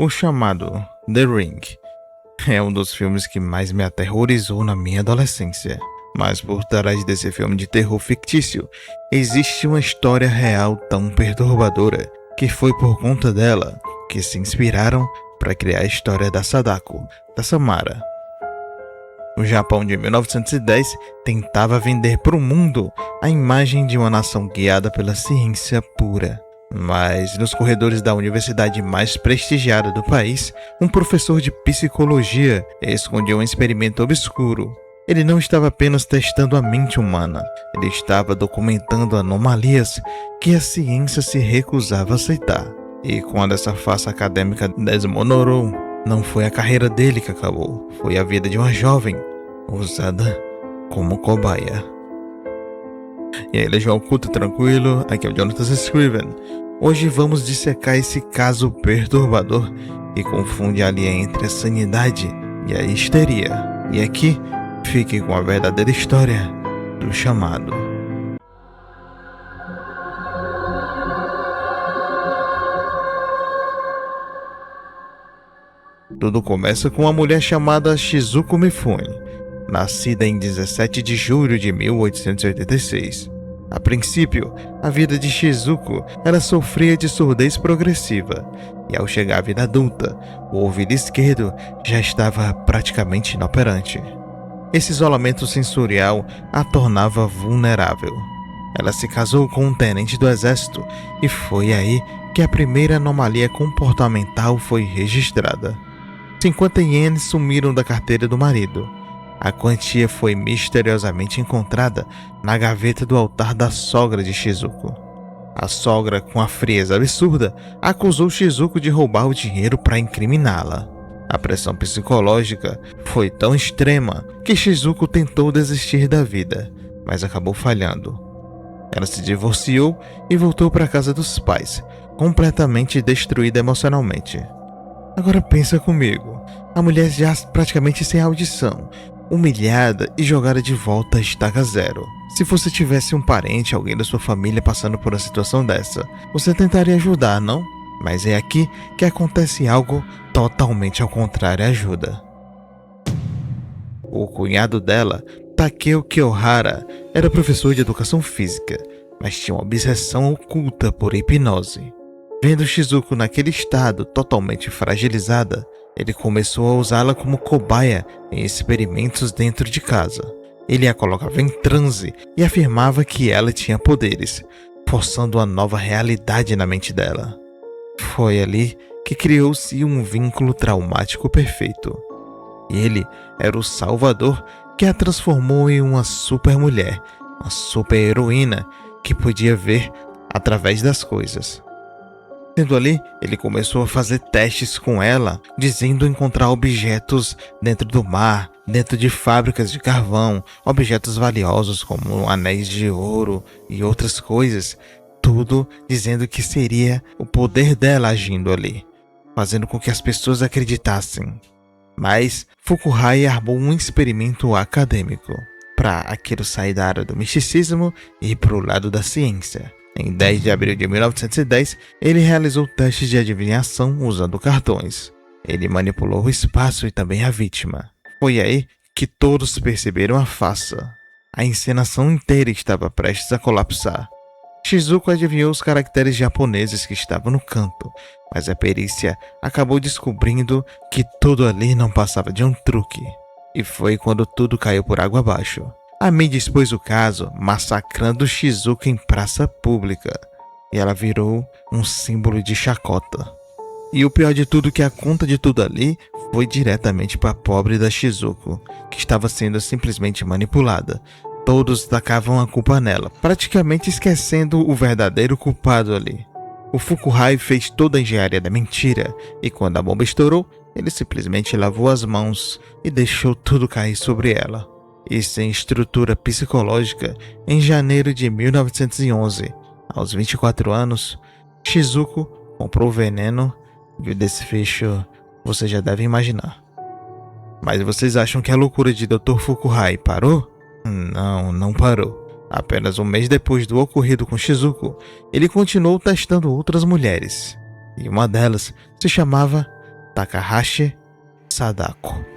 O chamado The Ring é um dos filmes que mais me aterrorizou na minha adolescência. Mas por trás desse filme de terror fictício, existe uma história real tão perturbadora que foi por conta dela que se inspiraram para criar a história da Sadako, da Samara. O Japão de 1910 tentava vender para o mundo a imagem de uma nação guiada pela ciência pura. Mas nos corredores da universidade mais prestigiada do país, um professor de psicologia escondeu um experimento obscuro. Ele não estava apenas testando a mente humana, ele estava documentando anomalias que a ciência se recusava a aceitar. E quando essa farsa acadêmica desmonorou, não foi a carreira dele que acabou, foi a vida de uma jovem, usada como cobaia. E aí, Legião Oculta, tranquilo? Aqui é o Jonathan Scriven. Hoje vamos dissecar esse caso perturbador que confunde a linha entre a sanidade e a histeria. E aqui, fique com a verdadeira história do chamado. Tudo começa com uma mulher chamada Shizuko Mifune, nascida em 17 de julho de 1886. A princípio, a vida de Shizuko ela sofria de surdez progressiva, e ao chegar à vida adulta, o ouvido esquerdo já estava praticamente inoperante. Esse isolamento sensorial a tornava vulnerável. Ela se casou com um tenente do exército, e foi aí que a primeira anomalia comportamental foi registrada. 50 ienes sumiram da carteira do marido. A quantia foi misteriosamente encontrada na gaveta do altar da sogra de Shizuko. A sogra, com a frieza absurda, acusou Shizuko de roubar o dinheiro para incriminá-la. A pressão psicológica foi tão extrema que Shizuko tentou desistir da vida, mas acabou falhando. Ela se divorciou e voltou para a casa dos pais, completamente destruída emocionalmente. Agora pensa comigo, a mulher já praticamente sem audição, humilhada e jogada de volta a estaca zero. Se você tivesse um parente, alguém da sua família passando por uma situação dessa, você tentaria ajudar, não? Mas é aqui que acontece algo totalmente ao contrário, ajuda. O cunhado dela, Takeo Kiyohara, era professor de educação física, mas tinha uma obsessão oculta por hipnose. Vendo Shizuko naquele estado totalmente fragilizada, ele começou a usá-la como cobaia em experimentos dentro de casa. Ele a colocava em transe e afirmava que ela tinha poderes, forçando uma nova realidade na mente dela. Foi ali que criou-se um vínculo traumático perfeito. E ele era o salvador que a transformou em uma super-mulher, uma super-heroína que podia ver através das coisas. Sendo ali, ele começou a fazer testes com ela, dizendo encontrar objetos dentro do mar, dentro de fábricas de carvão, objetos valiosos como anéis de ouro e outras coisas, tudo dizendo que seria o poder dela agindo ali, fazendo com que as pessoas acreditassem. Mas Fukuhai armou um experimento acadêmico para aquilo sair da área do misticismo e ir para o lado da ciência. Em 10 de abril de 1910, ele realizou testes de adivinhação usando cartões. Ele manipulou o espaço e também a vítima. Foi aí que todos perceberam a farsa. A encenação inteira estava prestes a colapsar. Shizuko adivinhou os caracteres japoneses que estavam no canto, mas a perícia acabou descobrindo que tudo ali não passava de um truque. E foi quando tudo caiu por água abaixo. A mídia expôs o caso, massacrando Shizuko em praça pública, e ela virou um símbolo de chacota. E o pior de tudo é que a conta de tudo ali foi diretamente para a pobre da Shizuko, que estava sendo simplesmente manipulada. Todos tacavam a culpa nela, praticamente esquecendo o verdadeiro culpado ali. O Fukuhai fez toda a engenharia da mentira, e quando a bomba estourou, ele simplesmente lavou as mãos e deixou tudo cair sobre ela. E sem estrutura psicológica, em janeiro de 1911, aos 24 anos, Shizuko comprou o veneno e o desfecho você já deve imaginar. Mas vocês acham que a loucura de Dr. Fukuhai parou? Não parou. Apenas um mês depois do ocorrido com Shizuko, ele continuou testando outras mulheres. E uma delas se chamava Takahashi Sadako.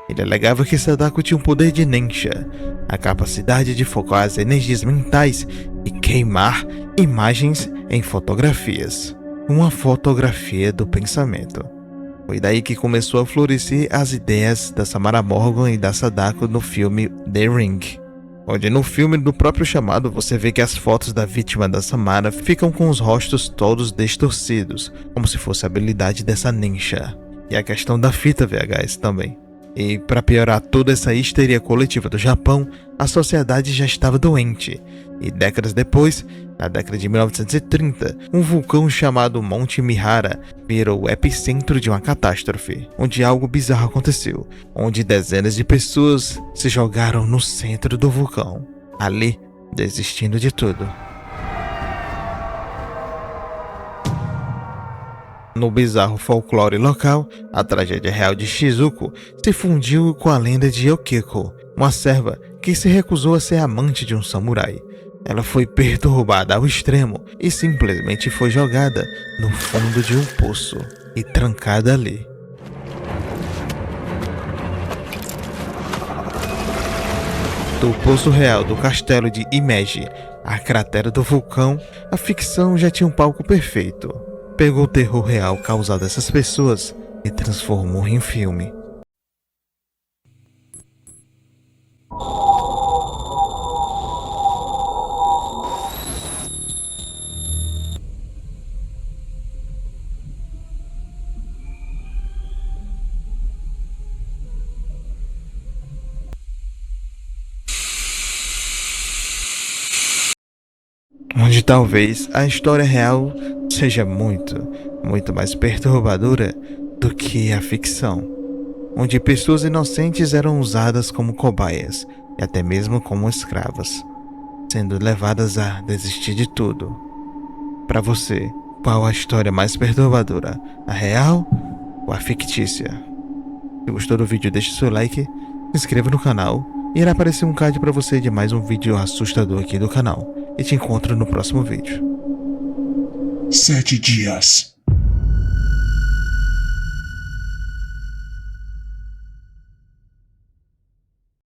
Ele alegava que Sadako tinha um poder de Nensha, a capacidade de focar as energias mentais e queimar imagens em fotografias. Uma fotografia do pensamento. Foi daí que começou a florescer as ideias da Samara Morgan e da Sadako no filme The Ring. Onde no filme do próprio chamado você vê que as fotos da vítima da Samara ficam com os rostos todos distorcidos, como se fosse a habilidade dessa Nensha. E a questão da fita VHS também. E para piorar toda essa histeria coletiva do Japão, a sociedade já estava doente. E décadas depois, na década de 1930, um vulcão chamado Monte Mihara virou o epicentro de uma catástrofe, onde algo bizarro aconteceu, onde dezenas de pessoas se jogaram no centro do vulcão, ali desistindo de tudo. No bizarro folclore local, a tragédia real de Shizuko se fundiu com a lenda de Yukiko, uma serva que se recusou a ser amante de um samurai. Ela foi perturbada ao extremo e simplesmente foi jogada no fundo de um poço e trancada ali. Do poço real do castelo de Imeji à cratera do vulcão, a ficção já tinha um palco perfeito. Pegou o terror real causado a essas pessoas e transformou em filme. Onde talvez a história real seja muito mais perturbadora do que a ficção, onde pessoas inocentes eram usadas como cobaias e até mesmo como escravas, sendo levadas a desistir de tudo. Para você, qual a história mais perturbadora, a real ou a fictícia? Se gostou do vídeo, deixe seu like, se inscreva no canal e irá aparecer um card para você de mais um vídeo assustador aqui do canal. E te encontro no próximo vídeo. 7 dias.